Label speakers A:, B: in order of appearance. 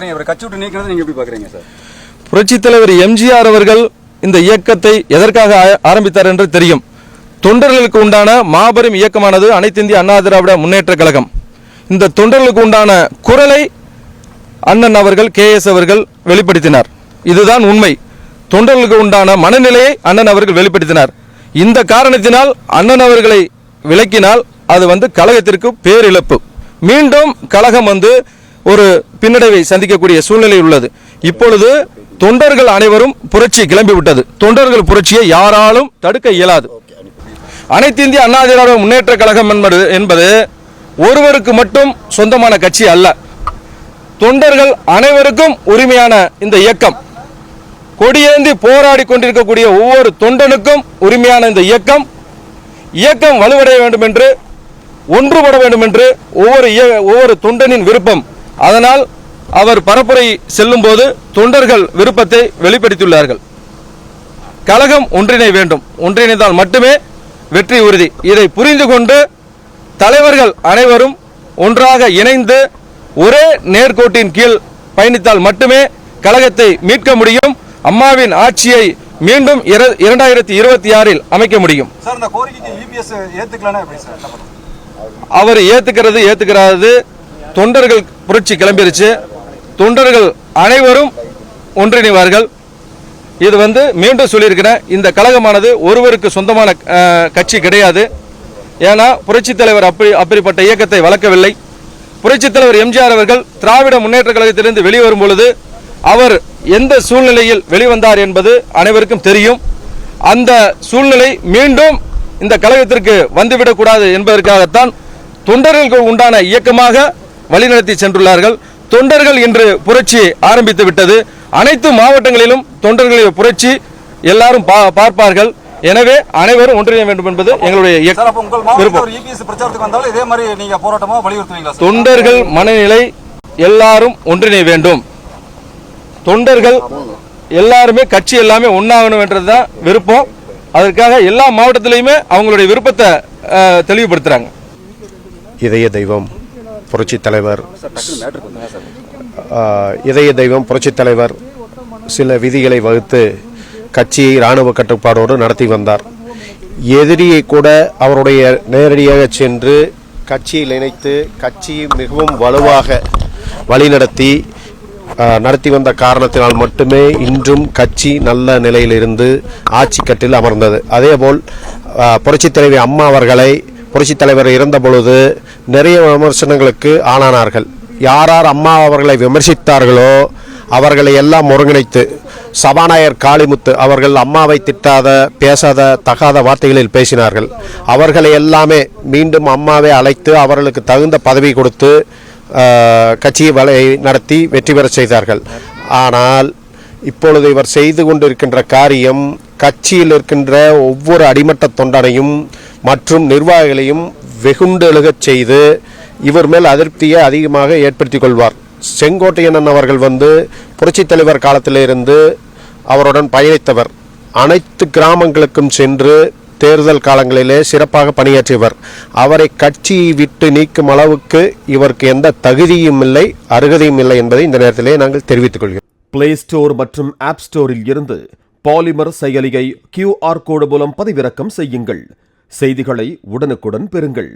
A: கட்சி விட்டு நீக்கிறது நீங்க எப்படி பாக்குறீங்க சார்?
B: புரட்சித் தலைவர் எம்ஜிஆர் அவர்கள் இந்த இயக்கத்தை எதற்காக ஆரம்பித்தார் என்று தெரியும். தொண்டர்களுக்கு உண்டான மாபெரும் இயக்கமானது அனைத்து இந்திய அண்ணா திராவிட முன்னேற்ற கழகம். இந்த தொண்டர்களுக்கு உண்டான குரலை அண்ணன் அவர்கள் KS அவர்கள் வெளிப்படுத்தினார். இதுதான் உண்மை. தொண்டர்களுக்கு உண்டான மனநிலையை அண்ணன் அவர்கள் வெளிப்படுத்தினார். இந்த காரணத்தினால் அண்ணன் அவர்களை விலக்கினால் அது கழகத்திற்கு பேரிழப்பு. மீண்டும் கழகம் ஒரு பின்னடைவை சந்திக்கக்கூடிய சூழ்நிலை உள்ளது. இப்பொழுது தொண்டர்கள் அனைவரும் புரட்சி கிளம்பிவிட்டது. தொண்டர்கள் புரட்சியை யாராலும் தடுக்க இயலாது. அனைத்து இந்திய அண்ணா திராவிட முன்னேற்ற கழகம் என்பது ஒருவருக்கு மட்டும் சொந்தமான கட்சி அல்ல. தொண்டர்கள் அனைவருக்கும் உரிமையான இந்த இயக்கம், கொடியேந்தி போராடி கொண்டிருக்கக்கூடிய ஒவ்வொரு தொண்டனுக்கும் உரிமையான இந்த இயக்கம் வலுவடைய வேண்டும் என்று, ஒன்றுபட வேண்டும் என்று ஒவ்வொரு தொண்டனின் விருப்பம். அதனால் அவர் பரப்புரை செல்லும் போது தொண்டர்கள் விருப்பத்தை வெளிப்படுத்தியுள்ளார்கள். கழகம் ஒன்றிணை வேண்டும், ஒன்றிணைந்தால் மட்டுமே வெற்றி உறுதி. இதை புரிந்து கொண்டு தலைவர்கள் அனைவரும் ஒன்றாக இணைந்து ஒரே நேர்கோட்டின் கீழ் பயணித்தால் மட்டுமே கழகத்தை மீட்க முடியும். அம்மாவின் ஆட்சியை மீண்டும் 2026 அமைக்க முடியும். அவர் ஏத்துக்கிறது தொண்டர்கள் புரட்சி கிளம்பிருச்சு. தொண்டர்கள் அனைவரும் ஒன்றிணைவார்கள். இது மீண்டும் சொல்லியிருக்கிறேன், இந்த கழகமானது ஒருவருக்கு சொந்தமான கட்சி கிடையாது. ஏன்னா புரட்சித் தலைவர் அப்படிப்பட்ட இயக்கத்தை வளர்க்கவில்லை. புரட்சித் தலைவர் எம்ஜிஆர் அவர்கள் திராவிட முன்னேற்ற கழகத்திலிருந்து வெளிவரும் பொழுது அவர் எந்த சூழ்நிலையில் வெளிவந்தார் என்பது அனைவருக்கும் தெரியும். அந்த சூழ்நிலை மீண்டும் இந்த கழகத்திற்கு வந்துவிடக்கூடாது என்பதற்காகத்தான் தொண்டர்களுக்கு உண்டான இயக்கமாக வழிநடத்தி சென்றுள்ளார்கள். தொண்டர்கள் இன்று புரட்சி ஆரம்பித்து விட்டது. அனைத்து மாவட்டங்களிலும் தொண்டர்களுடைய புரட்சி எல்லாரும் பார்ப்பார்கள். எனவே அனைவரும் ஒன்றிணைய வேண்டும் என்பது எங்களுடைய தொண்டர்கள் மனநிலை எல்லாரும் ஒன்றிணைய வேண்டும். தொண்டர்கள் எல்லாருமே கட்சி எல்லாமே ஒன்னாகணும் என்றதுதான் விருப்பம். அதற்காக எல்லா மாவட்டத்திலையுமே அவங்களுடைய விருப்பத்தை தெளிவுபடுத்துறாங்க.
C: இதய தெய்வம் புரட்சித் தலைவர் சில விதிகளை வகுத்து கட்சியை இராணுவ கட்டுப்பாடோடு நடத்தி வந்தார். எதிரியை கூட அவருடைய நேரடியாக சென்று கட்சியில் இணைத்து கட்சியை மிகவும் வலுவாக வழிநடத்தி நடத்தி வந்த காரணத்தினால் மட்டுமே இன்றும் கட்சி நல்ல நிலையிலிருந்து ஆட்சி கட்டில் அமர்ந்தது. அதேபோல் புரட்சித் தலைவி அம்மா அவர்களை புரட்சித் தலைவர் இறந்த பொழுது நிறைய விமர்சனங்களுக்கு ஆளானார்கள். யார் அம்மா அவர்களை விமர்சித்தார்களோ அவர்களை எல்லாம் ஒருங்கிணைத்து சபாநாயகர் காளிமுத்து அவர்கள் அம்மாவை திட்டாத பேசாத தகாத வார்த்தைகளில் பேசினார்கள். அவர்களை எல்லாமே மீண்டும் அம்மாவை அழைத்து அவர்களுக்கு தகுந்த பதவி கொடுத்து கட்சியை நடத்தி வெற்றி பெற செய்தார்கள். ஆனால் இப்பொழுது இவர் செய்து கொண்டிருக்கின்ற காரியம் கட்சியில் இருக்கின்ற ஒவ்வொரு அடிமட்ட தொண்டனையும் மற்றும் நிர்வாகிகளையும் வெகுண்டெழுகச் செய்து இவர் மேல் அதிருப்தியை அதிகமாக ஏற்படுத்திக் கொள்வார். செங்கோட்டையன் அவர்கள் புரட்சித் தலைவர் காலத்திலிருந்து அவருடன் பயணித்தவர். அனைத்து கிராமங்களுக்கும் சென்று தேர்தல் காலங்களிலே சிறப்பாக பணியாற்றியவர். அவரை கட்சியை விட்டு நீக்கும் அளவுக்கு இவருக்கு எந்த தகுதியும் இல்லை, அருகதையும் இல்லை என்பதை இந்த நேரத்திலே நாங்கள் தெரிவித்துக் கொள்கிறோம்.
D: பிளே ஸ்டோர் மற்றும் ஆப் ஸ்டோரில் இருந்து பாலிமர் செயலியை QR கோடு மூலம் பதிவிறக்கம் செய்யுங்கள். செய்திகளை உடனுக்குடன் பெறுங்கள்.